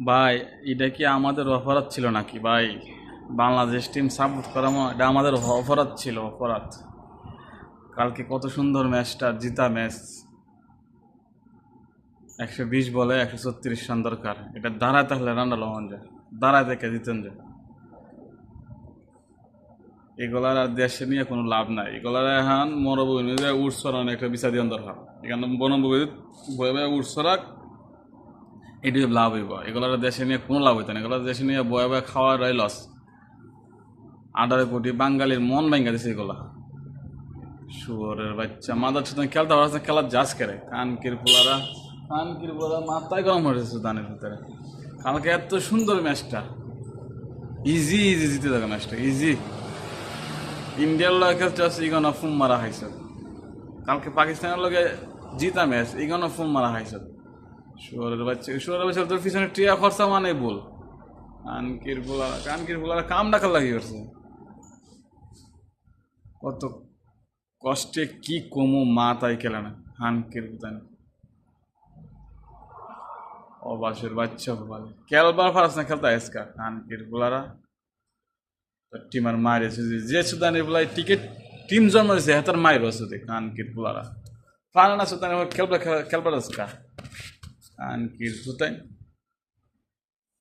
ভাই, এটা কি আমাদের অপরাধ ছিল নাকি ভাই? বাংলাদেশ টিম সাপোর্ট করা এটা আমাদের অপরাধ ছিল, অপরাধ। কালকে কত সুন্দর ম্যাচটা, জিতা ম্যাচ। 120 বলে 136 রান দরকার। এটা দাঁড়ায় থাকলে রানটা লওয়ান যায়, দাঁড়ায় থেকে জিতেন যায়। এগুলার আর দেশে নিয়ে কোনো লাভ নাই। এগুলার এখন মরুভূমি উৎসরান একটা বিচার দিয়ে দরকার। এখানে বনভূমি বয়ে বয়ে উৎসরাক, এটি লাভ হইব। এগুলার দেশে নিয়ে কোনো লাভ হইতো না। এগুলো দেশে নিয়ে বয়ে বয়ে খাওয়ার লস। 18 কোটি বাঙালির মন ভেঙে দিছে এগুলা। শুয়োরের বাচ্চা মাদার সাথে খেলতে পারছে, খেলার জাজ করে কানকির পোলারা মাথায় গরম হয়েছে দানের ভিতরে। কালকে এত সুন্দর ম্যাচটা, ইজি ইজি জিতে থাকে ম্যাচটা, ইজি। ইন্ডিয়ার লগে খেলতে আসছে, ইগনা ফুম মারা খাইছে। কালকে পাকিস্তানের লগে জিতা ম্যাচ, ইগনা ফুম মারা খাইছে। শুয়োরের বাচ্চা তোর পিছনে টিয়া খরচা মানে বল। কানকির পোলারা কাম ডাকার লাগি করছে। কত কষ্টে কি কমু মা তাই খেলে না হানকির বুতান। অবাসের বাচ্চা বলে খেলবার ফারাস না খেলতে আজকা হানকির পোলারা। টিমার মায়ের যে সুদানের বলাই টিকিট টিম জন্ম দিয়েছে হাতার মায়ের আছে কানকির পোলারা। ফারানা সুদানের খেলবার আজকা কানকির বুতান।